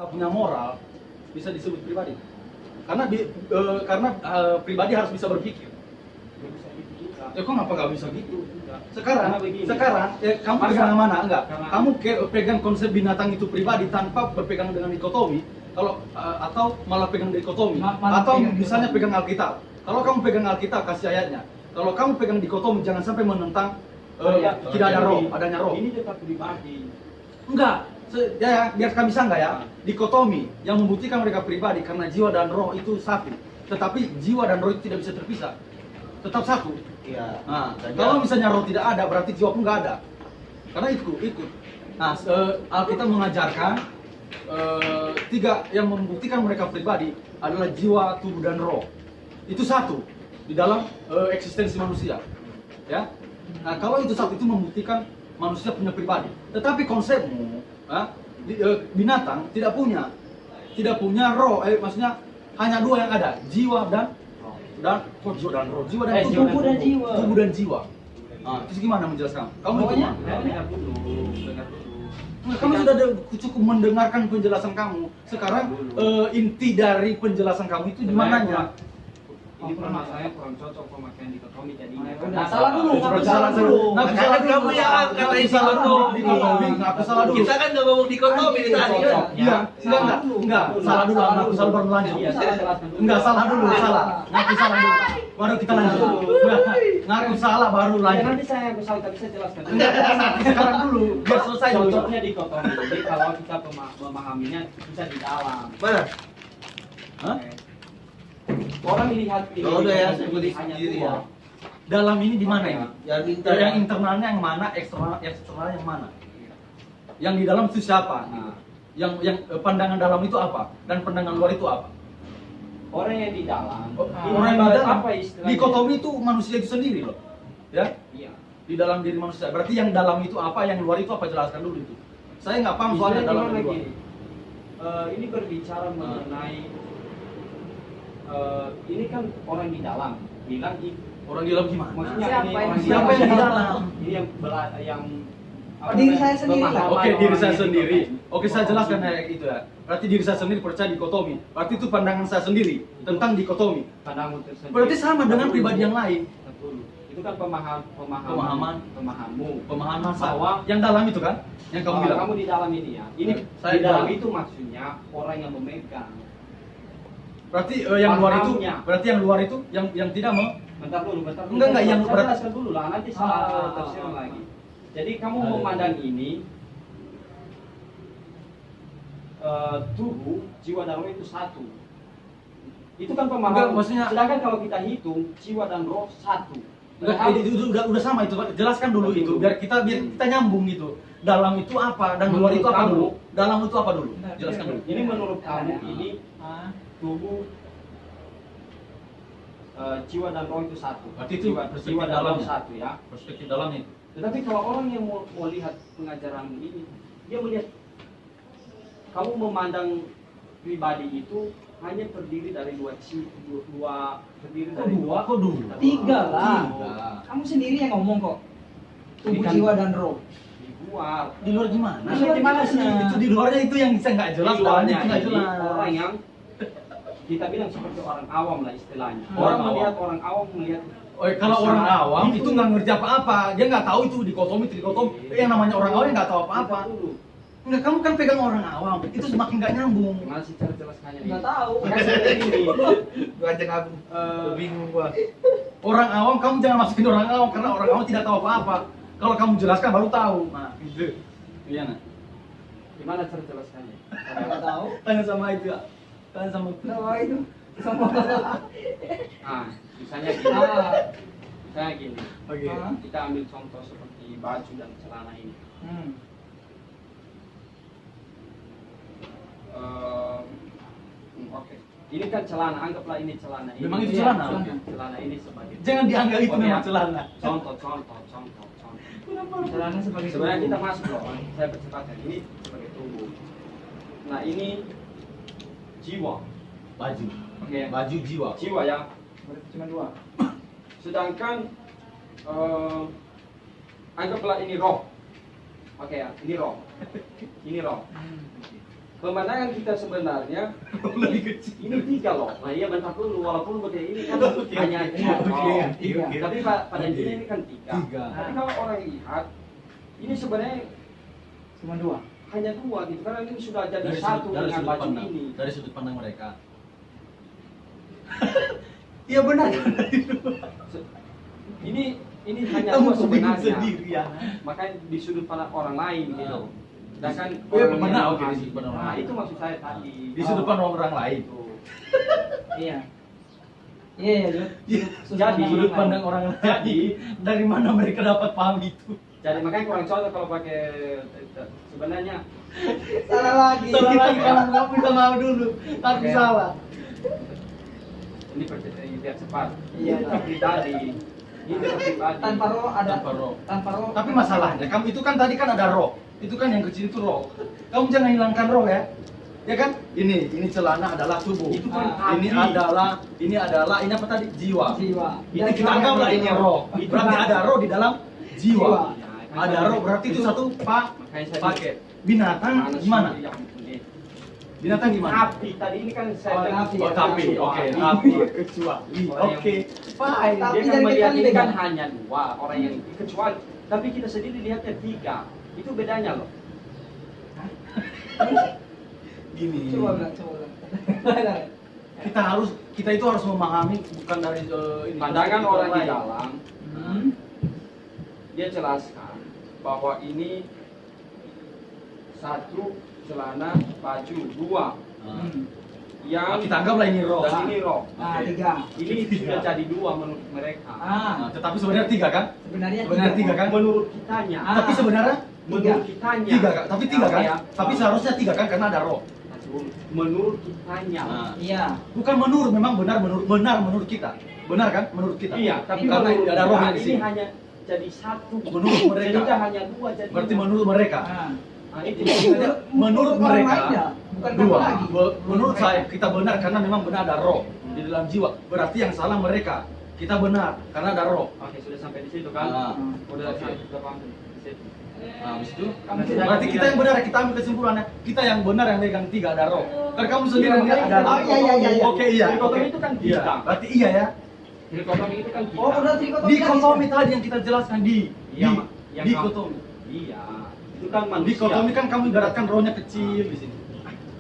punya moral bisa disebut pribadi karena pribadi harus bisa berpikir. Ya kok ngapa nggak bisa gitu? Sekarang kamu pegang mana? Enggak. Kamu pegang konsep binatang itu pribadi tanpa berpegang dengan dikotomi. Kalau atau malah pegang dikotomi, atau misalnya pegang Alkitab. Kalau kamu pegang Alkitab, kasih ayatnya. Kalau kamu pegang dikotomi, jangan sampai menentang tidak ada roh, adanya roh. Ini tetap pribadi. Enggak. Ya, biar kami sangka ya, dikotomi yang membuktikan mereka pribadi karena jiwa dan roh itu satu. Tetapi jiwa dan roh itu tidak bisa terpisah, tetap satu. Iya. Nah, kalau misalnya roh tidak ada, berarti jiwa pun nggak ada. Karena ikut. Nah, Alkitab mengajarkan tiga yang membuktikan mereka pribadi adalah jiwa, tubuh, dan roh. Itu satu di dalam eksistensi manusia. Ya. Nah, kalau itu satu itu membuktikan manusia punya pribadi. Tetapi konsepmu, binatang tidak punya roh. Maksudnya hanya dua yang ada, jiwa dan jiwa dan roh, jiwa dan tubuh dan jiwa. Nah, terus gimana menjelaskan? Kamu Pokoknya, dengar dulu. kamu sudah cukup mendengarkan penjelasan kamu. Sekarang inti dari penjelasan kamu itu di mananya? Ini pernah saya kurang cocok pemakaian dikotomi jadinya. Nah, salah dulu. Ngaku salah dulu. Kamu yang katain salah dulu. Ngaku salah dulu. Kita kan nggak ngomong dikotomi tadi kan? Iya, enggak. Salah dulu, ngaku salah baru lanjut. Enggak, salah dulu, salah. Ngaku salah dulu. Baru kita lanjut. Ngaku salah baru lanjut. Nanti saya salah tapi saya jelaskan. Sekarang dulu, biar selesai dulu. Cocoknya dikotomi. Jadi kalau kita memahaminya bisa di dalam. Mana? Hah? Orang lihat ini. Oh, udah ya, saya beli hanya sendiri dua. ya. Dalam ini di mana ini? Yang internalnya yang mana, eksternalnya yang mana? Yang di dalam itu siapa? Nah, Yang pandangan dalam itu apa? Dan pandangan luar itu apa? orang yang di dalam. Orang yang di dalam. Apa istilahnya? Dikotomi itu manusia itu sendiri loh. Ya? Iya. Di dalam diri manusia. Berarti yang dalam itu apa, yang luar itu apa? Jelaskan dulu itu. Saya nggak paham soalnya dalam dan luar. Ini berbicara mengenai ini kan orang di dalam bilang Orang di dalam gimana? maksudnya Siapa ini yang- orang siapa yang di dalam? Ini yang Diri saya sendiri lah. pemahaman Oke, diri orang saya yang sendiri. dikotomi. Oke, saya jelaskan ya itu ya. Berarti diri saya sendiri percaya dikotomi. Berarti itu pandangan saya sendiri tentang dikotomi. Pandangan tersendiri. Berarti sama dengan pribadi yang lain. Betul. Itu kan Pemahaman. pemahammu. Pemahaman Bahwa yang dalam itu kan? Yang kamu bilang. kamu di dalam ini ya. Ini Saya di dalam dalam. itu maksudnya orang yang memegang. Berarti yang luar itu, Pahamnya. berarti yang luar itu yang tidak mau. Bentar dulu. Enggak, yang saya berat- jelaskan dulu lah, nanti salah tersirat lagi. Jadi kamu memandang ini tubuh, jiwa dan roh itu satu. Itu kan Enggak, pemahaman. maksudnya- Sedangkan kalau kita hitung, jiwa dan roh satu. Enggak, itu udah sama itu. Jelaskan dulu itu biar kita nyambung gitu. Dalam itu apa dan luar itu apa dulu? Dalam itu apa dulu? Jelaskan dulu. Ini menurut kamu ini tubuh, jiwa dan roh itu satu. Berarti itu jiwa perspektif dan roh dalamnya. satu ya. Perspektif dalamnya. Tetapi kalau orang yang mau lihat pengajaran ini, dia melihat kamu memandang pribadi itu hanya terdiri dari terdiri dari dua. Kok dulu? Tiga lah. Tiga. Kamu sendiri yang ngomong kok. Tubuh, Ikan- jiwa, dan roh. Di luar. Di luar gimana? Di luar gimana sih? Itu di luarnya itu yang saya nggak jelas. Di luarnya Dalamnya itu nggak ini jelas. orang yang kita bilang seperti orang awam lah istilahnya. Orang Orang awam. melihat orang awam melihat Kalau orang awam itu nggak ngerti apa-apa, dia nggak tahu itu dikotomi. Yang namanya orang awam nggak tahu apa-apa. Bentar dulu. Enggak, kamu kan pegang orang awam, itu semakin nggak nyambung. Gimana sih cara jelaskannya? Nggak tahu. Ini. Gua aja ngabung. Bingung gua. Orang awam kamu jangan masukin orang awam karena orang awam tidak tahu apa-apa. Kalau kamu jelaskan baru tahu. Nah, gitu. Iya nggak? Gimana cara jelaskannya? Nggak tahu. Tanya sama itu ya. Tanya sama itu. Tahu itu. Sama. Nah, misalnya gini. Misalnya gini. Oke. Kita ambil contoh seperti baju dan celana ini. Oke. Ini kan celana, anggaplah ini celana. Ini. Memang itu Iya, celana? Celana ini sebagai. Jangan dianggap itu Oke, memang ya. celana. Contoh. Celana sebagai Sebenarnya tubuh. kita masuk loh. Saya percepatkan ini sebagai tubuh. Nah ini jiwa. Baju. Oke. Baju jiwa. Jiwa ya. Berarti cuma dua. Sedangkan anggaplah ini roh. Oke ya, ini roh. Ini roh. pemandangan kita sebenarnya Lebih kecil. ini 3 loh. Nah iya bentar dulu, walaupun begini ini kan hanya Oke. tapi pada intinya ini kan 3. Tiga. Tapi kalau orang lihat ini sebenarnya Cuma 2. hanya 2 gitu karena ini sudah jadi satu dengan baju ini. Dari sudut pandang mereka. Iya benar. Ini hanya Kamu 2 sebenarnya. sendiri ya. Makanya di sudut pandang orang lain gitu. Sedangkan Oh, iya, orang benar, yang oke, di memahami. sudut pandang orang Nah, lain. itu maksud saya tadi. Di sudut pandang orang lain. Itu. Iya. Iya, iya, Jod. Jadi, Sudut pandang orang lain. Jadi, Dari mana mereka dapat paham itu? jadi makanya kurang cocok kalau pakai sebenarnya Salah lagi. Salah lagi kamu minta maaf dulu. Tapi Oke. salah. ini percaya biar cepat. Iya. Ini tetap pribadi. Ini tetap pribadi. Tanpa roh ada. Tanpa roh. Tanpa roh. Tapi masalahnya, kamu itu kan tadi kan ada roh. Itu kan yang kecil itu roh. Kamu jangan hilangkan roh ya. Ya kan? Ini celana adalah tubuh. Itu kan Ini adalah ini apa tadi? Jiwa. Jiwa. Itu kita anggaplah ini roh. Berarti ada roh di dalam jiwa. Ya, Ada roh berarti itu satu makanya saya paket. Binatang Mana gimana? sih yang ini? Binatang gimana? Api tadi ini kan saya Oh, bilang api. Oh, tapi oke, api kecuali. Oke. Fine. Tapi Dia kan dari melihat kita ini kan beda. hanya 2 orang yang kecuali, tapi kita sendiri lihatnya 3. Itu bedanya loh. Gini. Coba bilang, coba bilang. Kita itu harus memahami bukan dari ini, Pandangan orang di lain. dalam, Hmm. dia jelaskan bahwa ini 1 celana baju, 2 Ah. yang Kita anggaplah ini roh. dan ini roh. Nah, Oke. 3. Ini sudah jadi 2 menurut mereka. Nah, Ah, tetapi sebenarnya 3 kan? sebenarnya Sebenarnya 3 kan? Menurut kitanya, Ah. Tapi sebenarnya menurut kitanya, 3 kan? Tapi 3 kan? Ya, Tapi seharusnya 3 kan karena ada roh. menurut kitanya. Nah, Iya. bukan menurut, memang benar menurut kita. Benar kan? Menurut kita. Iya, tapi karena menurut ada roh kita di ini sini. hanya jadi 1. Menurut mereka. Sehingga hanya 2 jadi. Berarti menurut mereka. Ah. Nah, itu Menurut orang mereka lain ya, bukan dua. kamu lagi. Menurut saya kita benar karena memang benar ada roh di dalam jiwa. Berarti yang salah mereka. Kita benar karena ada roh. Oke, sudah sampai di situ kan? Ah. Udah Oke. sudah paham di situ. Nah, habis itu Kamu berarti kita yang benar, kita ambil kesimpulannya. Kita yang benar yang megang 3 ada roh. Kan kamu sendiri Iya, melihat ada roh. iya, iya, iya, iya. Oke, iya. Dikotomi Oke. itu kan Iya. kita. Berarti iya ya. Dikotomi itu kan kita. Oh, benar dikotomi. Dikotomi tadi yang kita jelaskan Iya, yang dikotomi. Iya. Itu kan manusia. Dikotomi kan kamu ibaratkan rohnya kecil di sini.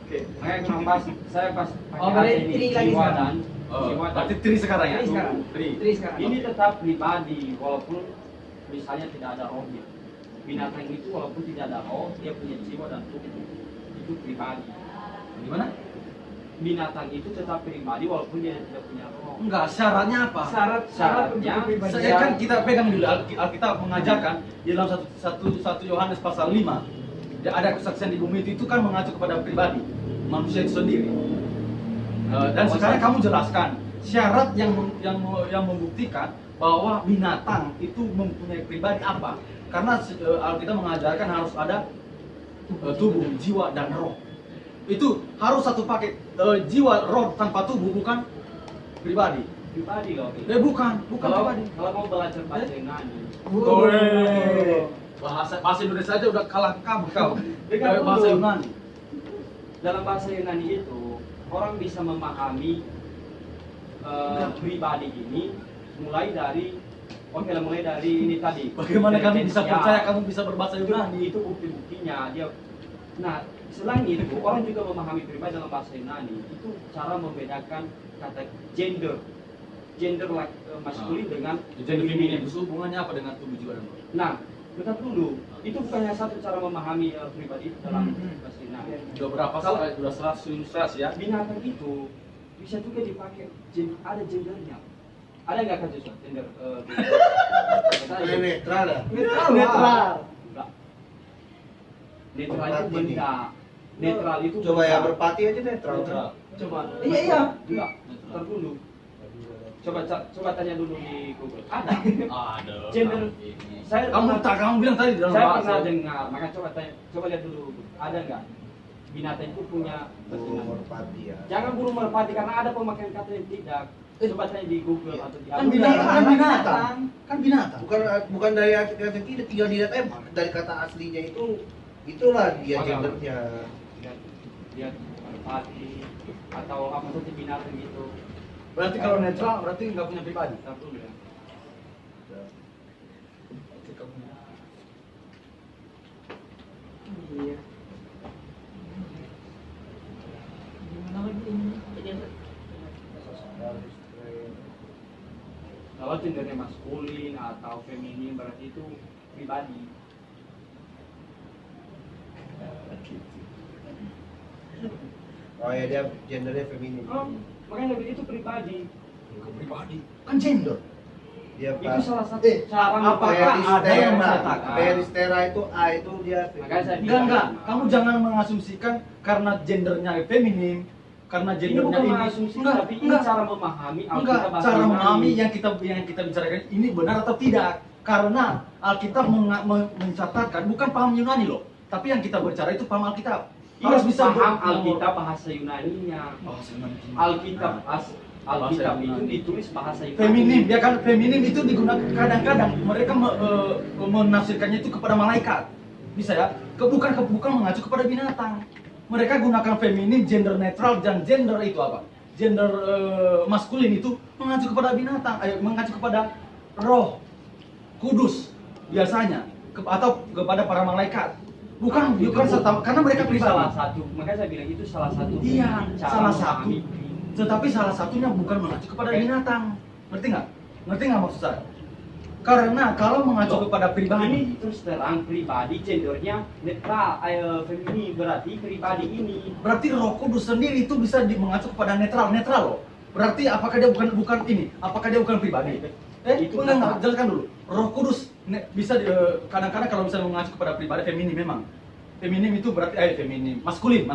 Oke. Makanya kenapa pas saya pas pakai Oh, berarti hati ini, tri lagi jiwa sekarang. dan jiwa dan Berarti 3 sekarang ya. Tri sekarang. Tri. Tri sekarang. ini tetap pribadi walaupun misalnya tidak ada rohnya. Binatang itu walaupun tidak ada roh, dia punya jiwa dan tubuh. Itu pribadi. Gimana? Binatang itu tetap pribadi walaupun dia tidak punya roh. Enggak, syaratnya apa? Syaratnya, pribadi. Saya kan kita pegang dulu Alkitab mengajarkan di dalam satu Yohanes pasal 5 ada kesaksian di bumi itu kan mengacu kepada pribadi manusia itu sendiri. Dan sekarang kamu jelaskan syarat yang membuktikan bahwa binatang itu mempunyai pribadi apa? Karena Alkitab mengajarkan harus ada tubuh, jiwa dan roh. Itu harus satu paket. Jiwa, roh tanpa tubuh bukan pribadi. Pribadi loh. Bukan Kalau pribadi. kalau mau belajar bahasa Yunani, Bahasa Indonesia aja udah kalah kamu kau. Dengar Dari bahasa dulu. Yunani. dalam bahasa Yunani itu orang bisa memahami pribadi ini mulai dari ini tadi. Bagaimana Dari kami bisa esensial. percaya kamu bisa berbahasa Yunani? Itu bukti-buktinya dia. Nah, selain itu orang juga memahami pribadi dalam bahasa Yunani itu cara membedakan kata gender maskulin dengan Jadi feminin itu hubungannya apa dengan tubuh jiwa dan roh? Nah, bentar dulu. Itu bukannya satu cara memahami pribadi itu dalam Hmm. bahasa Yunani. Udah berapa Kalau- sih? Udah 100 ilustrasi ya? Binatang itu bisa juga dipakai ada gendernya. Ada nggak kan Joshua gender? Netral ya. Netral. Enggak. Netral itu Berarti nih. benda. Netral itu Coba ya benda. berpati aja netral. Netral. Coba. Iya, iya. Enggak. Ntar dulu. Coba tanya dulu di Google. Ada. Ada. Gender. Saya Kamu bilang tadi dalam saya bahasa. pernah dengar. Maka coba lihat dulu. Ada nggak? Binatang itu punya Burung merpati ya. Jangan burung merpati karena ada pemakaian kata yang tidak. Coba tanya di Google atau di Kan binatang. Kan binatang. Bukan dari kata tidak tinggal dilihat dari kata aslinya itulah dia Oke. gendernya. lihat merpati atau apa saja binatang gitu. Berarti kalau netral berarti nggak punya pribadi. Tak perlu ya. Iya. Gimana lagi ini? Kalau gendernya maskulin atau feminin berarti itu pribadi. Oh ya, dia gendernya feminim. Makanya lebih itu pribadi. Pribadi kan gender. Dia Itu salah satu Eh, cara apakah ada yang mengatakan? Peristera itu A itu dia Makanya saya Enggak, enggak. Kamu jangan mengasumsikan karena gendernya feminim, karena ini gendernya bukan ini. mengasumsi, Enggak, tapi ini enggak. cara memahami Enggak, Alkitab cara bahasa memahami Yunani. yang kita bicarakan ini benar atau tidak. Karena Alkitab mencatatkan bukan paham Yunani loh, tapi yang kita bicara itu paham Alkitab. Harus bisa paham Alkitab bahasa Yunaninya. Bahasa Yunani. Alkitab Alkitab Bahasa itu Yunani. ditulis bahasa Yunani. Feminim, ya kan? Feminim itu digunakan kadang-kadang mereka menafsirkannya itu kepada malaikat. Bisa ya? Bukan mengacu kepada binatang. Mereka gunakan feminim, gender netral, dan gender itu apa? Gender maskulin itu mengacu kepada binatang, mengacu kepada roh kudus biasanya atau kepada para malaikat. Bukan serta karena mereka itu salah pribadi. satu. Makanya saya bilang itu salah satu. Iya, cara salah satu. memahami. Tetapi salah satunya bukan mengacu kepada binatang. Ngerti nggak? Ngerti nggak maksud saya? Karena kalau mengacu Loh, kepada Ini pribadi, terus terang pribadi gendernya netral, feminin berarti pribadi ini. berarti Roh Kudus sendiri itu bisa mengacu kepada netral loh. Berarti apakah dia bukan ini? Apakah dia bukan pribadi? Itu Enggak, jelaskan dulu. Roh Kudus bisa kadang-kadang kalau misalnya mengacu kepada pribadi feminim memang. Feminim itu berarti feminim, maskulin.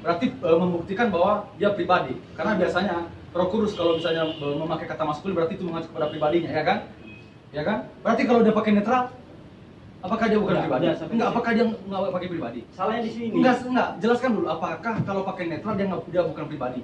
Berarti membuktikan bahwa dia pribadi. Karena biasanya Roh Kudus kalau misalnya memakai kata maskulin berarti itu mengacu kepada pribadinya, ya kan? Ya kan? Berarti kalau dia pakai netral, apakah dia bukan pribadi? Enggak, apakah dia nggak pakai pribadi? Salahnya di sini. Enggak, jelaskan dulu. Apakah kalau pakai netral dia bukan pribadi?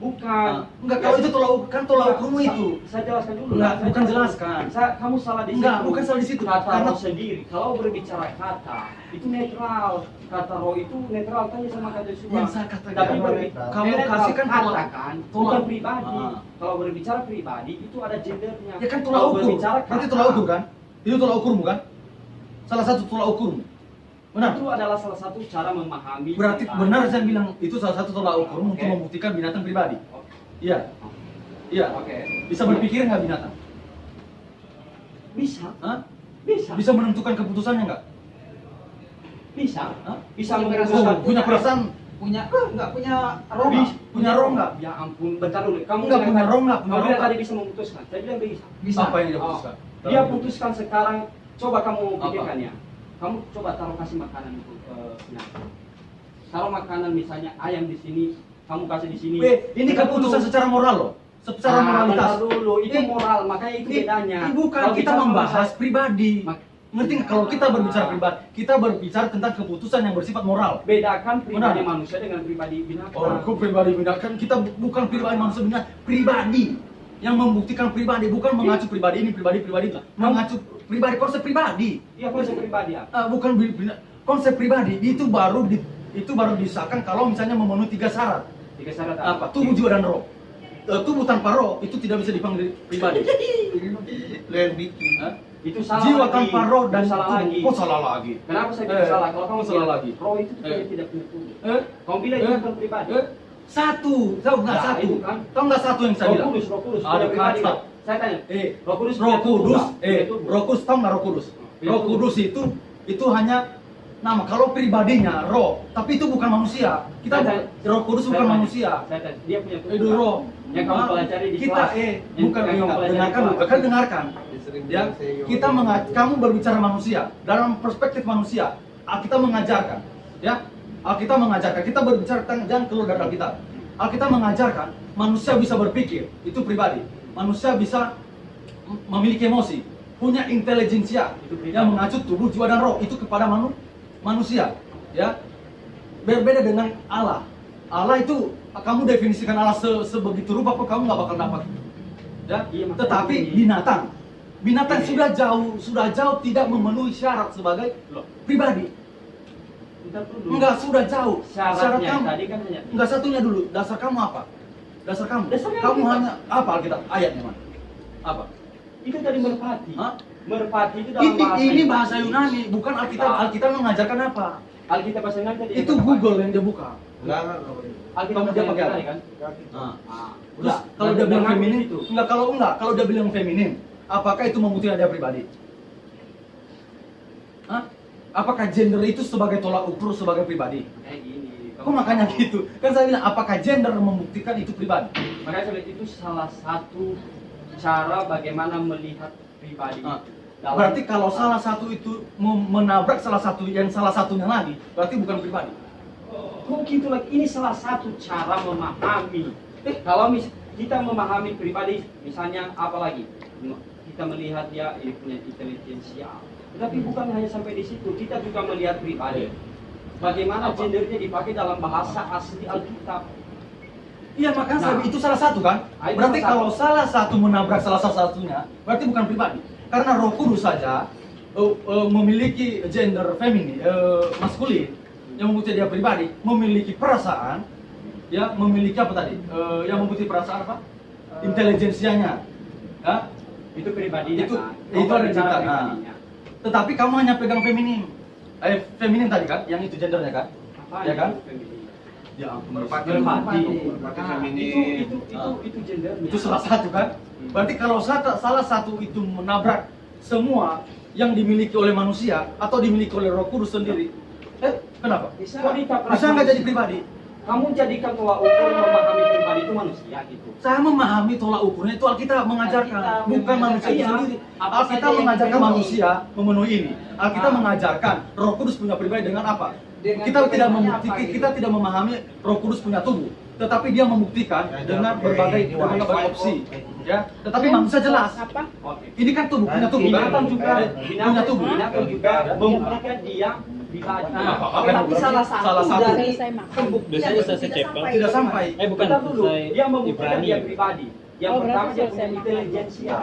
Bukan. Enggak, kalau itu tolak ukurmu itu. Saya jelaskan dulu. Enggak, Saya bukan jelaskan. jelaskan. Kamu salah di situ. Enggak, bukan salah di situ. Kata Karena- roh sendiri. Kalau berbicara kata, itu netral. Kata roh itu netral. Tanya sama kata Yosua. Yang saya katakan, Tapi kamu netral kasihkan kata kan, bukan tolak. pribadi. Ah. Kalau berbicara pribadi, itu ada gendernya. Ya kan tolak Kalau ukur. berbicara Berarti kata, tolak ukur kan? Itu tolak ukurmu kan? Salah satu tolak ukurmu. Benar? Itu adalah salah satu cara memahami. Berarti tentang- benar saya bilang itu salah satu tolak ukurmu untuk Oke. membuktikan binatang pribadi. Oke. Iya. Iya. Oke. Bisa berpikir nggak binatang? Bisa. Hah? Bisa. Bisa menentukan keputusannya nggak? Bisa. Hah? Bisa Punya memutuskan. Punya perasaan? Enggak punya roh nggak? Punya roh nggak? Ya ampun, bentar dulu. Kamu Enggak, bilang punya tadi- roh nggak? Punya Kamu roh bilang nggak? tadi bisa memutuskan. Saya bilang bisa. Bisa. Apa yang dia Oh, putuskan? Dia putuskan sekarang. Coba kamu pikirkan ya. Kamu coba taruh kasih makanan untuk binatang. Taruh makanan misalnya ayam di sini, kamu kasih di sini. Ini Bentar keputusan dulu. secara moral loh. Secara moralitas. Bentar dulu, itu moral. Makanya itu bedanya. Bukan, Kalau kita bicara membahas masalah- pribadi. Mak- Ngerti nggak? Kalau kita berbicara pribadi, kita berbicara tentang keputusan yang bersifat moral. Bedakan pribadi Benar. manusia dengan pribadi binatang. Oh, kok pribadi binatang? Kita bukan pribadi manusia binatang, pribadi yang membuktikan pribadi, bukan mengacu pribadi ini, pribadi itu, mengacu pribadi konsep pribadi. Iya, konsep pribadi ya. Bukan konsep pribadi itu baru disahkan kalau misalnya memenuhi 3 syarat. Tiga syarat Apa? Tubuh, jiwa, dan roh. Tubuh tanpa roh itu tidak bisa dipanggil pribadi. Lain bikin. Hah? Itu salah Jiwa lagi. tanpa roh dan Itu salah tubuh. lagi. Kok salah lagi? Kenapa saya bilang salah? Kalau kamu salah bilang lagi. roh itu Eh. tidak punya tubuh. Eh? Kamu bilang itu bukan pribadi. Satu, tahu nggak Nah, satu? itu kan. Tahu nggak satu yang saya bilang? Roh Kudus, Ada punya pribadi kata. nggak? Saya tanya. Roh Kudus, Roh punya tubuh Kudus, nggak? Punya tubuh. Roh Kudus, tahu nggak Roh Kudus? Punya Roh tubuh. Kudus itu hanya nama. Kalau pribadinya roh, tapi itu bukan manusia. Kita Saya- Roh Kudus Saya bukan tanya. manusia. Saya tanya, dia punya tubuh. Itu nggak? roh. Yang kamu pelajari di kita kelas. bukan Yang kamu pelajari dengarkan di dulu, kelas. kan dengarkan. Ya, kita kamu berbicara manusia dalam perspektif manusia. Kita mengajarkan, ya. Kita mengajarkan, kita berbicara tentang jangan keluar dari Alkitab. Kita mengajarkan manusia bisa berpikir, itu pribadi. Manusia bisa memiliki emosi, punya intelijensia Itu pribadi. yang mengacu tubuh, jiwa, dan roh itu kepada manusia, ya. Berbeda dengan Allah. Allah itu kamu definisikan Allah sebegitu rupa kok kamu nggak bakal dapat. Ya, Iya, makanya tetapi ini. binatang Ini. sudah jauh tidak memenuhi syarat sebagai pribadi. Bentar dulu. Enggak, sudah jauh. Syarat Syaratnya kamu. tadi kan hanya Enggak, satunya dulu. Dasar kamu apa? Dasar kamu. Dasarnya Kamu Alkitab. hanya apa Alkitab? Ayatnya mana? Apa? itu tadi merpati. Hah? Merpati itu dalam bahasa Ini bahasa Yunani, bukan Alkitab. Nah. Alkitab mengajarkan apa? Alkitab bahasa Yunani tadi. Itu Google yang dia buka. Enggak boleh. Alkitab Kamu bahasa dia pakai Yunani apa? kan? Nah. Ah, Terus kalau Dan dia bilang dengan feminin itu. enggak, kalau dia bilang feminin, apakah itu membuktikan dia pribadi? Hah? Apakah gender itu sebagai tolak ukur sebagai pribadi? Kayak gini. Kok makanya gitu? Kan saya bilang apakah gender membuktikan itu pribadi? Makanya saya bilang itu salah satu cara bagaimana melihat pribadi. Ah. Dalam- Berarti kalau salah satu itu menabrak salah satunya lagi, berarti bukan pribadi. Kok gitu lagi? Ini salah satu cara memahami. Kalau kita memahami pribadi, misalnya apa lagi? Kita melihat dia ini punya intelijensial. Tetapi bukan hanya sampai di situ, kita juga melihat pribadi. Bagaimana Apa? gendernya dipakai dalam bahasa asli Alkitab. Iya, makanya Nah. saya itu salah satu kan? Ah, itu Berarti salah kalau salah satu menabrak salah satunya, berarti bukan pribadi. Karena Roh Kudus saja memiliki gender feminin, maskulin, yang membuktikan dia pribadi, memiliki perasaan, ya, memiliki apa tadi? Yang membuktikan perasaan apa? Intelijensianya, ya. Itu pribadinya Itu- kan? itu ada cara cerita, pribadinya. Tetapi kamu hanya pegang feminin, feminin tadi kan? Yang itu gendernya kan? Apa Ya kan? itu feminin? Ya ampun. Merpati. Merpati. Merpati Nah, feminin. itu gendernya. Itu salah satu kan? Berarti kalau salah satu itu menabrak semua yang dimiliki oleh manusia atau dimiliki oleh Roh Kudus sendiri, kenapa? Bisa Bisa nggak jadi pribadi? Kamu jadikan tolak ukur memahami pribadi itu manusia gitu. Saya memahami tolak ukurnya itu Alkitab mengajarkan, Alkitab bukan mengajarkan. manusia itu Iya. sendiri. Apa Alkitab saja yang mengajarkan dipenuhi. manusia memenuhi ini. Alkitab Ah. mengajarkan Roh Kudus punya pribadi dengan apa? Dengan Kita tidak pribadinya membuktikan, apa, gitu? kita tidak memahami Roh Kudus punya tubuh, tetapi dia membuktikan Ya, dengan jangan berbagai pakai ini, berbagai wifi opsi, kok. ya. Tetapi manusia jelas. Apa? Oke. Ini kan tubuh, punya tubuh. Binatang juga, punya tubuh. binatang juga membuktikan dia pribadi. Nah, apa kan Tapi salah satu dari Selesai makan. pembuktian Biasanya tidak selesai sampai. tidak sampai. Bukan, Bentar dulu, selesai dia membuktikan Ibrani. dia pribadi. Yang Oh, pertama berarti dia punya selesai makan. intelijensia.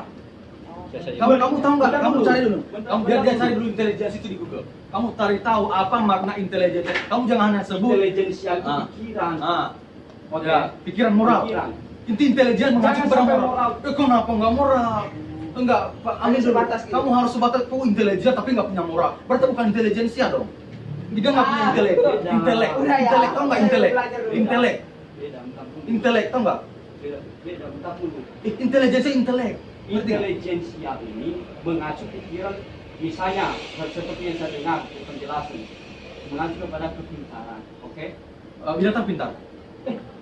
Selesai. Kamu tahu nggak? Bentar Kamu dulu. cari dulu. Bentar, Kamu biar bentar dia dulu. cari dulu intelijensi itu di Google. Kamu cari tahu apa makna intelijensi. Kamu jangan hanya sebut Intelijensia itu Ah. pikiran. Oke. ya, pikiran moral. Pikiran. Inti intelijen mengacu Jangan kepada sampai moral. moral. Kenapa nggak moral? Enggak, Pak. Amin Harus dulu. sebatas gitu. Kamu harus sebatas. Kau intelijen tapi nggak punya moral. Berarti bukan intelijensia dong. Dia nggak punya intelek. beda. Intelek. Udah ya, Intelek tau nggak saya intelek? belajar dulu. Intelek. Beda, bentar dulu. Intelek tau nggak? Beda, bentar dulu. Intelijensi intelek. Ngerti nggak? Intelijensia ini mengacu pikiran, misalnya seperti yang saya dengar di penjelasan, mengacu kepada kepintaran. Oke? Binatang pintar.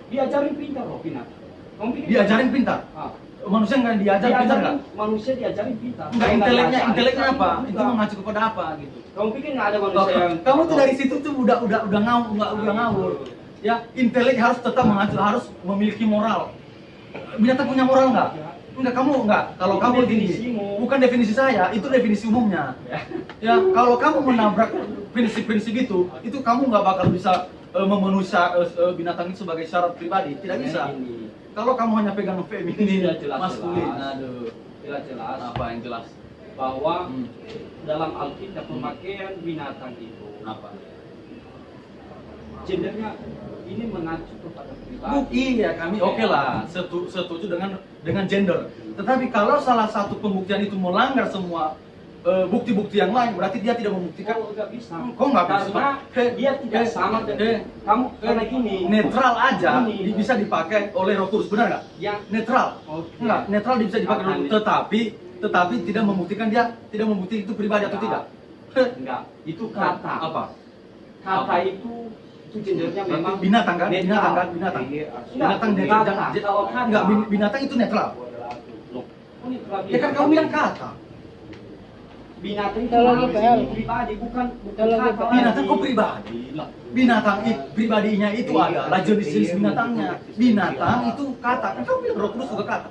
Diajarin pintar loh binatang. Kamu pikir Diajarin pintar. Ah. Manusia nggak diajar pintar nggak? manusia diajarin pintar. Enggak, Kalau inteleknya diajarin, inteleknya apa? bukan. Itu mengacu kepada apa gitu. Kamu pikir nggak ada manusia yang Kamu tuh dari situ tuh udah ngawur. Ya, intelek harus tetap mengacu, harus memiliki moral. Binatang punya moral nggak? Enggak, kamu enggak. Kalau Itu kamu gini, definisimu. bukan definisi saya, itu definisi umumnya. Ya, kalau kamu menabrak prinsip-prinsip itu kamu nggak bakal bisa memenuhi binatang itu sebagai syarat pribadi. Tidak bisa. Ini. Kalau kamu hanya pegang Itu feminin, sudah jelas-jelas. maskulin, aduh. Jelas-jelas Apa yang jelas? bahwa Hmm. dalam Alkitab pemakaian binatang itu Apa? gendernya ini mengacu kepada pribadi. Iya, kami oke lah, setuju dengan gender. Tetapi kalau salah satu pembuktian itu melanggar semua bukti-bukti yang lain, berarti dia tidak membuktikan. Oh, nggak bisa. Kok nggak bisa? Karena dia tidak sama dengan kamu karena gini. Netral aja Gini. bisa dipakai oleh Roh Kudus, benar nggak? Yang Netral. Oke. Enggak, netral bisa dipakai Apa Roh Kudus, tetapi tidak membuktikan tidak membuktikan itu pribadi atau tidak. enggak, itu kata. Apa? Kata itu gendernya Berarti memang binatang kan? netral. Binatang kan? Binatang. Binatang Enggak, netral. kata. Kalau kata. Enggak, binatang itu netral. Oh, ini pribadi. Ya kan kamu bilang kata. Binatang itu Kalau manusia, gitu, pribadi bukan Kalau kata gitu, lagi. Binatang kok pribadi? Lah, binatang pribadinya itu adalah jenis-jenis binatangnya. Binatang itu kata. Kan kamu bilang Roh Kudus juga kata.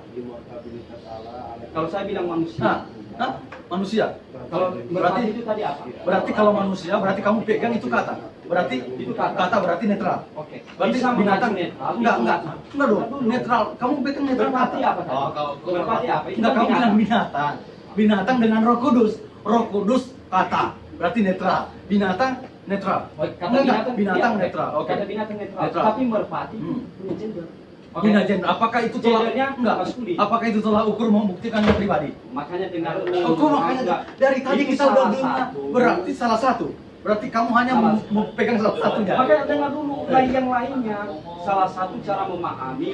Kalau saya bilang manusia. Nah, manusia. Kalau berarti berarti itu tadi apa? berarti kalau manusia berarti kamu pegang itu kata. Berarti Itu kata. berarti netral. Oke. Berarti Bisa binatang mengacu netral. enggak bisa. dong, netral. Kamu pegang netral Berarti kata. apa tadi? Oh, kalau Berarti apa? Itu Enggak, kan kamu bilang binatang. binatang dengan Roh Kudus. Roh Kudus kata. Berarti netral. Binatang Netral. Kata Enggak, binatang, binatang iya, netral. Oke. Kata binatang netral. Netral. Tapi merpati punya gender. Oke. Punya gender. Apakah itu tolak? Gendernya Enggak. maskulin. Apakah itu tolak ukur membuktikannya pribadi? Makanya dengar Oh, kok makanya enggak. dari tadi Itu kita udah salah dengar. satu. Berarti salah satu. Berarti kamu hanya Salah mau pegang salah satunya. Makanya dengar dulu yang lainnya. Salah satu cara memahami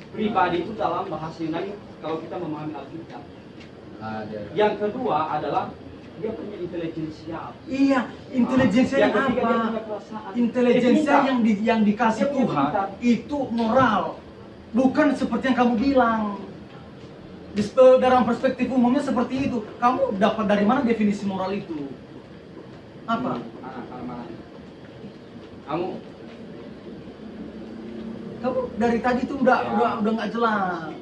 pribadi itu dalam bahasa Yunani kalau kita memahami Alkitab. Yang kedua adalah dia punya intelijensial. Iya, intelijensia Yang yang ketiga, dia punya apa? perasaan. Intelijensia Dia pintar. yang dikasih Dia punya Tuhan pintar. itu moral, bukan seperti yang kamu bilang. Dalam perspektif umumnya seperti itu. Kamu dapat dari mana definisi moral itu? Apa? Mana? Kamu Kamu dari tadi tuh udah nggak jelas.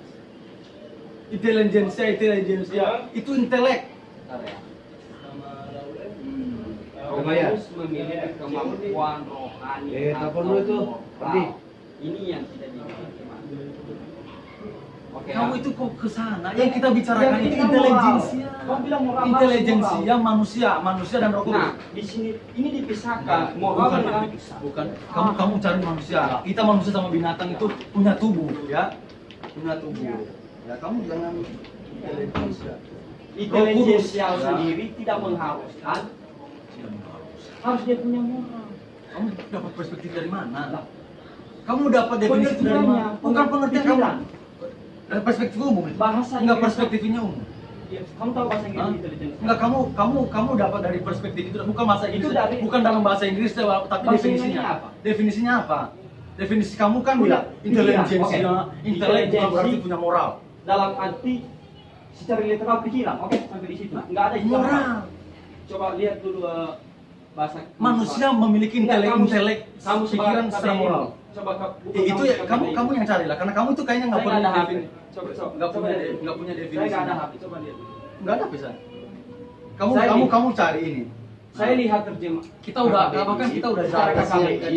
Intelijensia itu intelek. bentar ya. Coba ya. Harus memiliki kemampuan rohani. telepon lu itu, Abdi. Ini yang tidak dimiliki. Mas. Oke. Kamu ya. itu kok ke sana? Yang kita bicarakan Yang itu kita intelijensia. moral. Kamu bilang moral, Intelijensia harus manusia dan roh kudus. Nah, di sini ini dipisahkan Nah, moral bukan, dengan bukan. Kamu cari manusia. Kita manusia sama binatang itu punya tubuh, ya. Punya tubuh. Ya, kamu jangan intelijensia. intelijensial Ya. sendiri tidak mengharuskan harus dia punya moral. Kamu dapat perspektif dari mana? Kamu dapat definisi itu dari Pengertiannya, mana? Bukan pengertian kamu. pikiran. Dari perspektif umum. Bahasa Enggak Inggris. perspektifnya umum. Ya, kamu tahu bahasa Inggris Hah? intelijensial? Enggak, kamu dapat dari perspektif itu bukan bahasa Inggris. Itu dari- Bukan dalam bahasa Inggris tapi Bahasa definisinya. Inggrisnya apa? Definisinya apa? Definisi kamu kan Punya bilang pikiran. intelijensia, Oke. intelek bukan berarti Intelijensi. punya moral. Dalam arti secara literal pikiran. Oke, sampai di situ. Enggak ada istilah Moral. Coba lihat dulu bahasa Manusia memiliki Enggak, intelek, kamu pikiran secara moral. Coba Itu ya kamu yang carilah karena kamu itu kayaknya nggak Saya punya nggak ada HP. definisi. Coba Nggak coba punya lihat. nggak punya Saya definisi. nggak ada HP. Coba lihat. Nggak ada bisa. Kamu Saya kamu ini- kamu cari ini. Saya lihat terjemah. Kita udah bahkan kita udah Secara jauh KBI.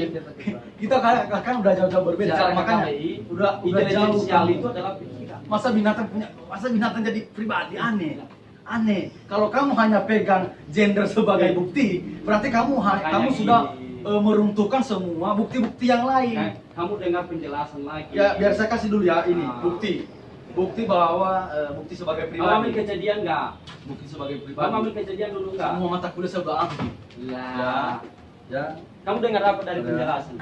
kita kan udah jauh-jauh berbeda Secara makanya KBI, udah jauh intelijensial kamu. itu adalah pikiran. Masa binatang jadi pribadi aneh. Kalau kamu hanya pegang gender sebagai bukti, berarti kamu Makanya kamu sudah ini. meruntuhkan semua bukti-bukti yang lain. Kamu dengar penjelasan lagi. Ya biar saya kasih dulu ya ini Ah. bukti bahwa bukti sebagai Kamu ambil pribadi. kejadian nggak? Bukti sebagai Kamu ambil pribadi. kejadian dulu nggak? Semua mata kuliah saya udah ambil. Lah. Ya. Kamu dengar apa dari Ya. penjelasan?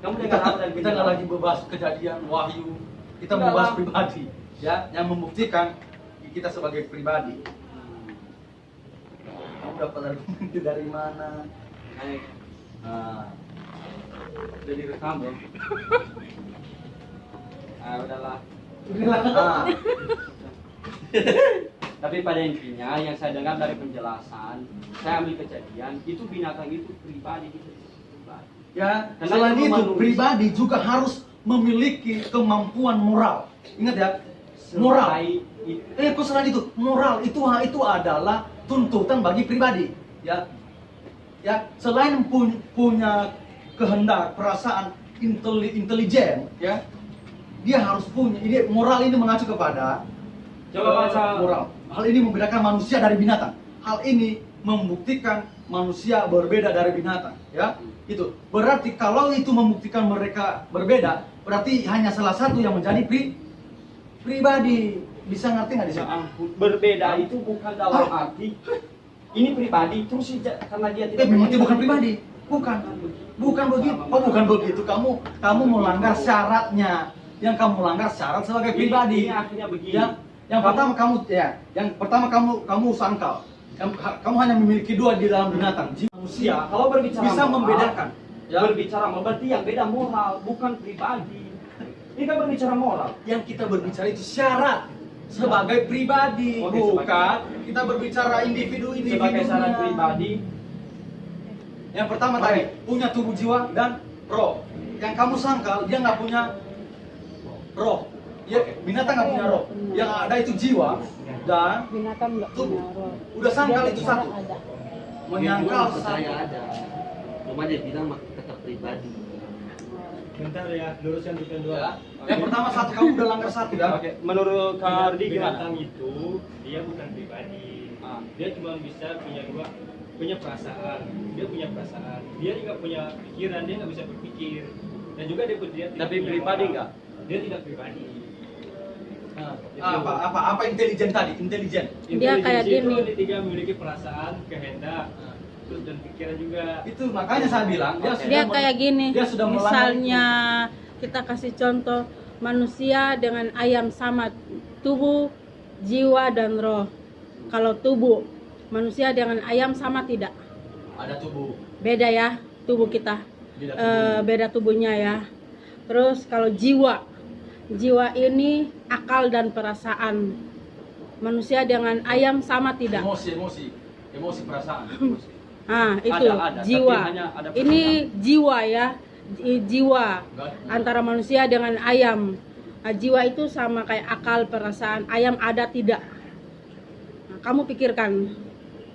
Kamu Kita dengar apa dari kita nggak lagi membahas kejadian wahyu, kita Enggak membahas lah. pribadi, ya, yang membuktikan kita sebagai pribadi. Kamu dapat argumen itu dari mana? Baik. Nah, Udah direkam belum? Udahlah. ah, Tapi pada intinya yang saya dengar dari penjelasan, saya ambil kejadian itu binatang itu pribadi gitu. Pribadi. ya. Karena Selain itu itu, manusia. pribadi juga harus memiliki kemampuan moral. Ingat ya, moral. Sebagai Selain itu, moral itu adalah tuntutan bagi pribadi, ya. Ya, selain punya kehendak, perasaan, intelijen, ya, dia harus punya. Ini moral ini mengacu kepada Coba baca. moral. Hal ini membedakan manusia dari binatang. Hal ini membuktikan manusia berbeda dari binatang, ya. Itu berarti kalau itu membuktikan mereka berbeda, berarti hanya salah satu yang menjadi pribadi. Bisa ngerti nggak di Ya sini? ampun, berbeda itu bukan dalam arti ini pribadi terus karena dia tidak Berarti bukan pribadi. Bukan begitu. Oh, bukan begitu. Kamu melanggar syaratnya. Yang kamu langgar syarat sebagai pribadi. Ini akhirnya begini. Yang pertama kamu sangkal. Kamu hanya memiliki dua di dalam binatang. Manusia kalau berbicara bisa moral, membedakan. Ya. Berbicara moral berarti yang beda moral, bukan pribadi. Ini kan berbicara moral. Yang kita berbicara itu syarat sebagai pribadi, Oke, bukan kita berbicara individu-individu. Sebagai syarat pribadi, Yang pertama Oke. tadi punya tubuh jiwa dan roh. Yang kamu sangkal dia nggak punya roh. Ya, binatang nggak punya roh. Yang ada itu jiwa dan Binatang nggak tubuh. punya roh. Udah sangkal Dia itu bicara satu. ada. Menyangkal saya satu. ada, cuma dia bilang tetap pribadi. Bentar ya, luruskan dulu dua. Ya. Yang pertama satu kamu udah langgar satu ya. oke. Menurut Kak Ardi gimana? Binatang itu dia bukan pribadi. Ah. Dia cuma bisa punya dua punya perasaan, dia juga punya pikiran, dia nggak bisa berpikir, dan juga dia tidak Tapi punya pribadi moral. nggak? Dia tidak pribadi. Apa intelijen tadi? Intelijen. Dia kayak Intelijensi gini. itu dia tiga memiliki perasaan, kehendak, terus dan pikiran juga. Itu makanya saya bilang dia sudah Dia kayak gini. dia sudah melanggar Misalnya kita kasih contoh manusia dengan ayam sama tubuh, jiwa dan roh. Kalau tubuh manusia dengan ayam sama tidak? ada tubuh. Beda ya tubuh kita. Beda tubuh. Beda tubuhnya ya. Terus kalau jiwa ini akal dan perasaan. Manusia dengan ayam sama tidak? Emosi perasaan. Ah, itu Ada, jiwa. tapi hanya ada Ini jiwa ya. Jiwa Enggak. antara manusia dengan ayam. Nah, jiwa itu sama kayak akal, perasaan. Ayam ada tidak? Nah, kamu pikirkan.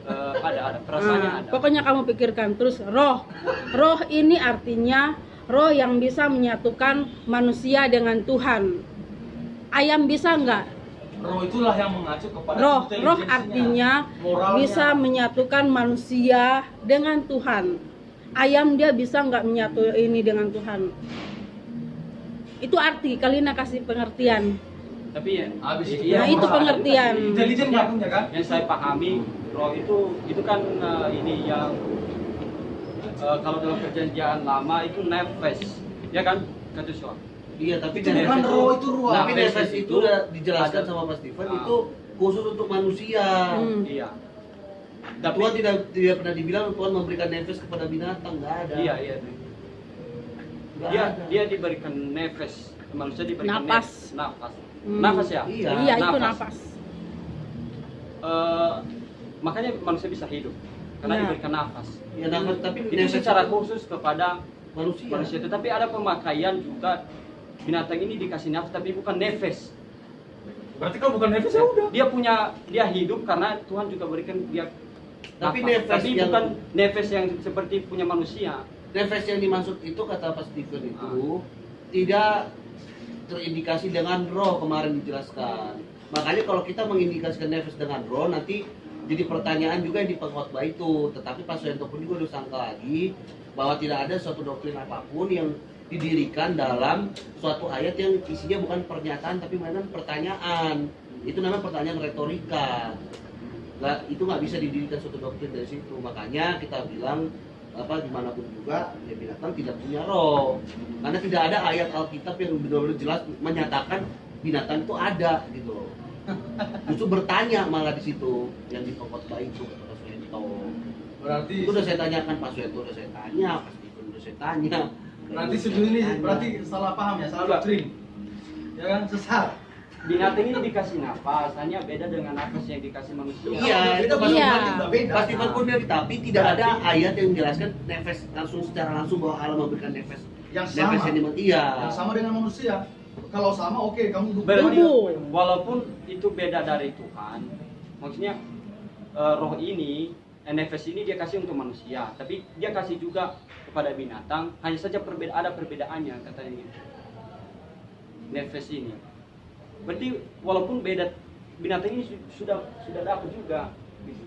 Ada perasaannya Ah, ada. pokoknya kamu pikirkan. Terus roh. Roh ini artinya roh yang bisa menyatukan manusia dengan Tuhan. Ayam bisa nggak? Roh itulah yang mengacu kepada Roh intelijensinya, artinya moralnya. bisa menyatukan manusia dengan Tuhan. Ayam dia bisa nggak menyatu ini dengan Tuhan? Itu arti Kalina kasih pengertian. Tapi ya, Habis itu Nah, itu moral. pengertian. Intelijen nggak punya kan? yang saya pahami roh itu kan ini yang kalau dalam perjanjian lama itu nefes, ya kan? Kata Soal. Iya, tapi Itu bukan roh, itu ruh. Tapi Nefes nefes itu itu udah dijelaskan ada. sama Mas Steven, Ah. itu khusus untuk manusia. Iya. Tapi Tuhan tidak pernah dibilang Tuhan memberikan nefes kepada binatang, nggak ada. iya. Nggak Dia ada. dia diberikan nefes, manusia diberikan Napas. nafas. Hmm. Nafas ya? Iya. Iya, itu nafas. Makanya manusia bisa hidup karena Iya. diberikan nafas. Ya nafas, tapi Itu nefes secara itu khusus kepada manusia. manusia. Tetapi ada pemakaian juga binatang ini dikasih nafas tapi bukan nefes. Berarti kalau bukan nefes ya udah. Dia hidup karena Tuhan juga berikan dia Tapi nafas. nefes Tapi yang- bukan nefes yang seperti punya manusia. Nefes yang dimaksud itu kata Pak Steven itu tidak terindikasi dengan roh, kemarin dijelaskan. Makanya kalau kita mengindikasikan nefes dengan roh, nanti jadi pertanyaan juga yang di pengkhotbah itu. Tetapi Pak Suyanto pun juga udah sangka lagi bahwa tidak ada suatu doktrin apapun yang didirikan dalam suatu ayat yang isinya bukan pernyataan tapi mainan pertanyaan. Itu namanya pertanyaan retorika. Nggak, itu nggak bisa didirikan suatu doktrin dari situ. Makanya kita bilang dimanapun juga ya binatang tidak punya roh, karena tidak ada ayat Alkitab yang benar-benar jelas menyatakan binatang itu ada gitu loh. Justru bertanya malah di situ yang di pengkhotbah itu kata Pak Suyanto. Berarti Itu udah saya tanyakan Pak Suyanto, udah saya tanya, Pak Steven udah saya tanya. berarti sejauh ini berarti salah paham ya, salah doktrin. Ya kan, sesat. Binatang ini dikasih nafas, hanya beda dengan nafas yang dikasih manusia. Iya, itu Pak Iya. Steven juga beda. Pak Steven pun dari tapi tidak ada ayat yang menjelaskan nefes langsung secara langsung bahwa Allah memberikan nefes. Yang sama. Nefes yang iya. Yang sama dengan manusia. Kalau sama oke, kamu Berarti Tubuh. walaupun itu beda dari Tuhan, maksudnya roh ini, nefes ini dia kasih untuk manusia, tapi dia kasih juga kepada binatang. Hanya saja ada perbedaannya katanya. Nefes ini. Berarti walaupun beda, binatang ini sudah dapat juga. Gitu.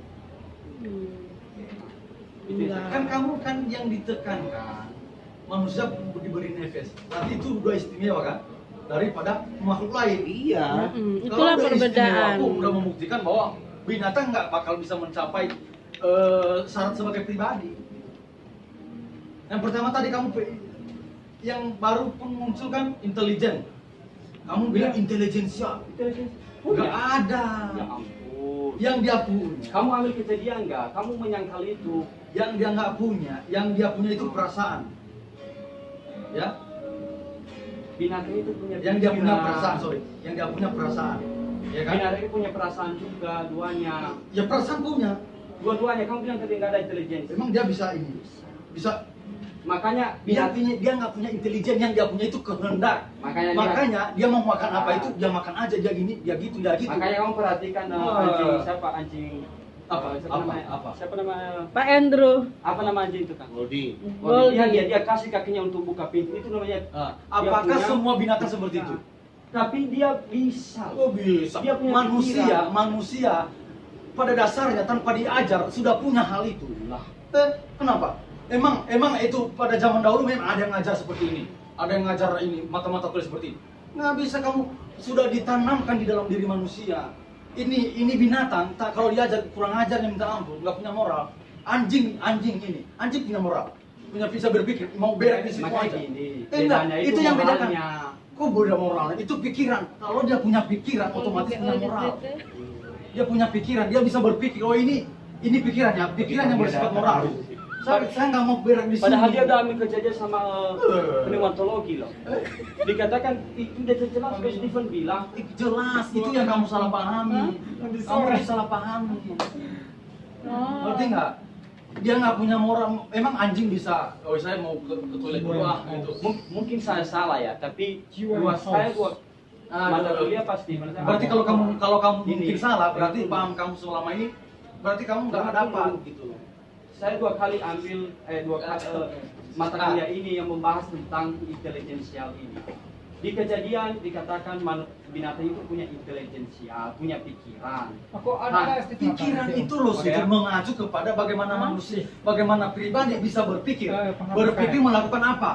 Itu ya. kan kamu kan yang ditekankan manusia diberi nefes. Berarti itu udah istimewa kan daripada makhluk lain. Iya. Itulah Kalau udah istimewa perbedaan. pun udah membuktikan bahwa binatang nggak bakal bisa mencapai syarat sebagai pribadi. Yang pertama tadi yang baru pun muncul kan intelijen. Kamu bilang intelijensia. Nggak ada. Ya ampun. Yang dia punya. Kamu ambil kejadian nggak? Kamu menyangkal itu. Yang dia nggak punya, yang dia punya itu perasaan. Ya, Binatang itu punya yang dia punya pikiran. perasaan, sorry, yang dia punya perasaan. Ya kan? Binatang itu punya perasaan juga, duanya. Ya perasaan punya. Dua-duanya, kamu bilang tadi nggak ada intelijensi. Emang dia bisa ini, bisa. Makanya Dia nggak punya intelijen, yang dia punya itu kehendak. makanya dia mau makan apa itu dia makan aja, dia gini, dia gitu, dia gitu. makanya kamu perhatikan Wah. anjing Apa? siapa Apa? namanya? Apa? Siapa namanya? Pak Andrew. Apa nama anjing itu kan? Goldie. Dia kasih kakinya untuk buka pintu itu namanya. Ah, apakah punya- semua binatang seperti itu? Tapi dia bisa. Oh bisa. Dia punya Manusia, pikiran. manusia pada dasarnya tanpa diajar sudah punya hal itu. Lah, Kenapa? Emang itu pada zaman dahulu memang ada yang ngajar seperti ini, ada yang ngajar ini mata-mata kuliah seperti ini. Nggak bisa, kamu sudah ditanamkan di dalam diri manusia. Ini binatang, tak kalau diajar kurang ajar yang minta ampun, nggak punya moral. Anjing ini, anjing punya moral, punya bisa berpikir, mau berak di situ makanya aja. gini. Enggak, bedanya itu yang bedakan. moralnya. Kok beda moralnya? Itu pikiran. Kalau dia punya pikiran, otomatis punya moral. Dia punya pikiran, dia bisa berpikir. Oh ini pikirannya, pikiran yang bersifat moral. Saya nggak mau berak di sini. Padahal dia udah ambil kerjanya sama pneumatologi loh. Dikatakan itu udah jelas, Coach Steven bilang. Jelas, itu yang kamu salah pahami. Kamu salah pahami. Ngerti nggak? Dia nggak punya moral. Emang anjing bisa? Oh saya mau ke toilet dulu gitu. Mungkin saya salah ya, tapi saya mata kuliah pasti. Berarti kalau kamu Ini. mungkin salah, berarti paham kamu selama ini, berarti kamu nggak dapat gitu. Saya 2 kali ambil mata kuliah ini yang membahas tentang intelijensial ini. Di kejadian dikatakan binatang itu punya intelijensial, punya pikiran. Pikiran itu loh sudah mengacu kepada bagaimana manusia, bagaimana pribadi bisa berpikir melakukan apa,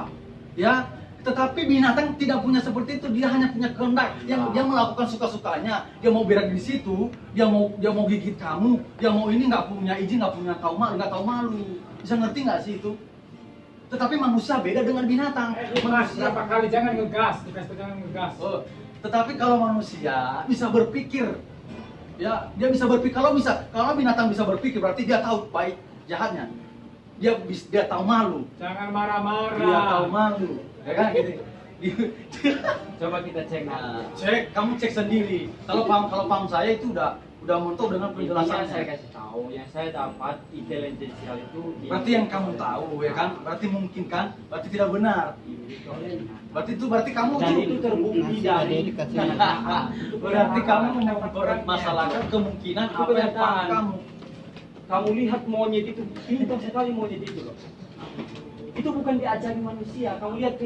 ya. Tetapi binatang tidak punya seperti itu, dia hanya punya kehendak, yang dia melakukan suka-sukanya, dia mau berak di situ, dia mau gigit kamu, dia mau ini nggak punya izin, nggak tahu malu, bisa ngerti nggak sih itu? Tetapi manusia beda dengan binatang. Manusia Berapa kali jangan ngegas, dikasih tahu jangan ngegas. tetapi kalau manusia bisa berpikir, ya dia bisa berpikir. Kalau binatang bisa berpikir, berarti dia tahu baik jahatnya. Dia tahu malu. Jangan marah-marah. Dia tahu malu, ya kan gitu. Coba kita cek Cek, kamu cek sendiri. Kalau paham saya itu udah mentok dengan Intinya penjelasannya. saya kasih tahu, yang saya dapat intelijensial itu Berarti yang kamu tahu, ya kan? Berarti mungkin kan? Berarti tidak benar. Berarti kamu dan tuh itu terbukti dari berarti kamu mempermasalahkan kemungkinan apa yang paham kamu. Kamu lihat monyet itu pintar sekali, monyet itu loh. Itu bukan diajari manusia. Kamu lihat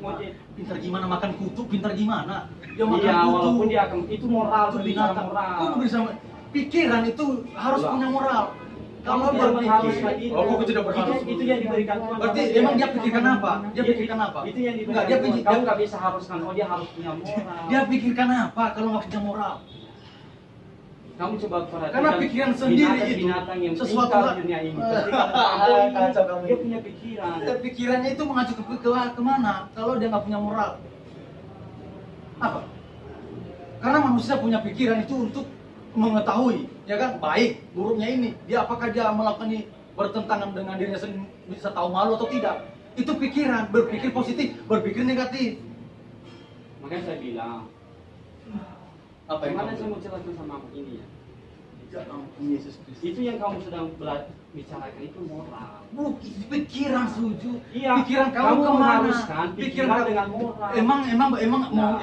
monyet Pintar gimana makan kutu? Pintar gimana? Dia makan iya, kutu. walaupun dia akan itu moral, Itu berbicara binatang. moral. Kamu bisa pikiran itu harus Lah. punya moral. Kalau Kamu tidak berpikir, mengharuskan itu. kok tidak berharus? Itu yang diberikan Tuhan. Berarti emang dia pikirkan apa? Dia pikirkan apa? Itu yang diberikan Enggak, dia Tuhan. pikir, Kamu nggak bisa haruskan, oh dia harus punya moral. dia pikirkan apa kalau nggak punya moral? Kamu coba perhatikan. Karena pikiran sendiri itu binatang yang sesuatu pintar lah. di dunia ini. Ah, Pasti kamu tahu ini, kacau kamu dia ini. punya pikiran. Pikirannya itu mengacu kemana? Kalau dia nggak punya moral, apa? Karena manusia punya pikiran itu untuk mengetahui, ya kan, baik buruknya ini. Dia apakah dia melakukan ini bertentangan dengan dirinya sendiri, bisa tahu malu atau tidak? Itu pikiran, berpikir positif, berpikir negatif. Makanya saya bilang, Apa yang gimana kamu saya mau jelaskan sama ini ya? Ya ampun, Yesus Kristus. Itu yang kamu sedang bicarakan itu moral. Pikiran setuju. Iya, Pikiran kamu kamu kemana? mengharuskan pikiran dengan moral.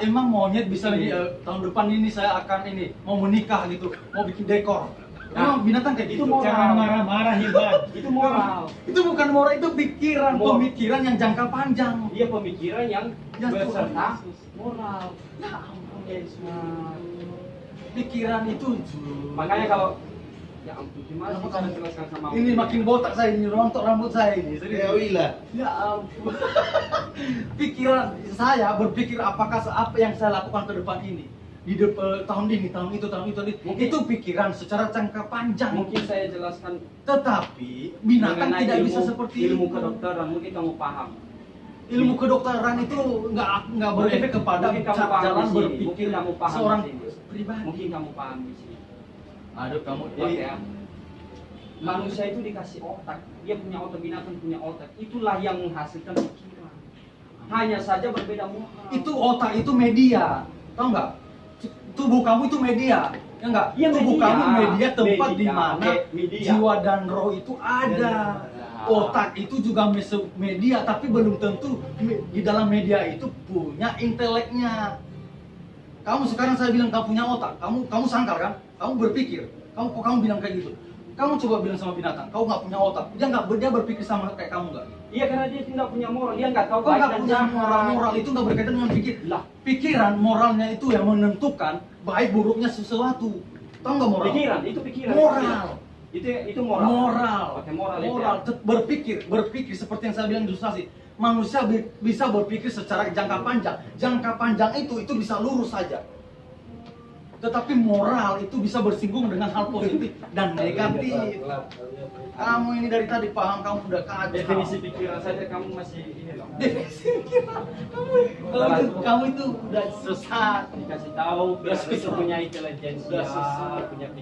Emang monyet bisa Ini. tahun depan ini saya akan ini mau menikah gitu, mau bikin dekor. Nah, Emang binatang kayak itu gitu. moral. Jangan marah-marah Hilman. Itu moral. Itu bukan moral, itu pikiran, Moral. pemikiran yang jangka panjang. Dia pemikiran yang Ya, beserta Tuhan. moral. Ya ampun, Yesus. Nah, Pikiran itu. makanya kalau ya ampun, gimana sih Kenapa cara kamu- jelaskan sama Ini makin botak saya, ini rontok rambut saya ini. Ya wilah. Ya ampun. Pikiran saya berpikir apakah apa yang saya lakukan ke depan ini di tahun ini, tahun itu. Mungkin- Itu pikiran secara jangka panjang. Mungkin saya jelaskan Tetapi binatang mengenai tidak bisa seperti ilmu itu. kedokteran, mungkin kamu paham. Ilmu kedokteran itu nggak berefek kepada mungkin kamu paham jalan di sini. berpikir Mungkin kamu paham seorang di sini. pribadi. Mungkin kamu paham di sini. Aduh kamu Oke ya. Manusia itu dikasih otak, dia punya otak, binatang punya otak. Itulah yang menghasilkan pikiran. Hanya saja berbeda moral. itu otak itu media, tau nggak? Tubuh kamu itu media, ya nggak? Iya, Tubuh media. kamu media tempat Media, di mana oke, media. jiwa dan roh itu ada. Otak itu juga media, tapi belum tentu di dalam media itu punya inteleknya. Kamu sekarang saya bilang kamu punya otak, kamu sangkal kan? Kamu berpikir, kamu bilang kayak gitu. Kamu coba bilang sama binatang, kau nggak punya otak. Dia berpikir sama kayak kamu nggak? Iya, karena dia tidak punya moral, dia nggak tahu Kau baik nggak dan punya jahat. moral itu nggak berkaitan dengan pikir. Lah, Pikiran moralnya itu yang menentukan baik buruknya sesuatu. Tahu nggak moral? Pikiran, itu pikiran. Moral. Itu moral. Moral. Pakai moral itu. Moral. Berpikir seperti yang saya bilang ilustrasi. Manusia bisa berpikir secara jangka panjang. Jangka panjang itu bisa lurus saja. Tetapi moral itu bisa bersinggung dengan hal positif dan negatif. Kamu ini dari tadi paham, kamu udah kacau. Definisi pikiran saja kamu masih ini loh. Definisi pikiran. Kamu itu udah sesat. Dikasih tahu, biar Udah itu susah. punya intelijensia, Udah susah. punya pikiran.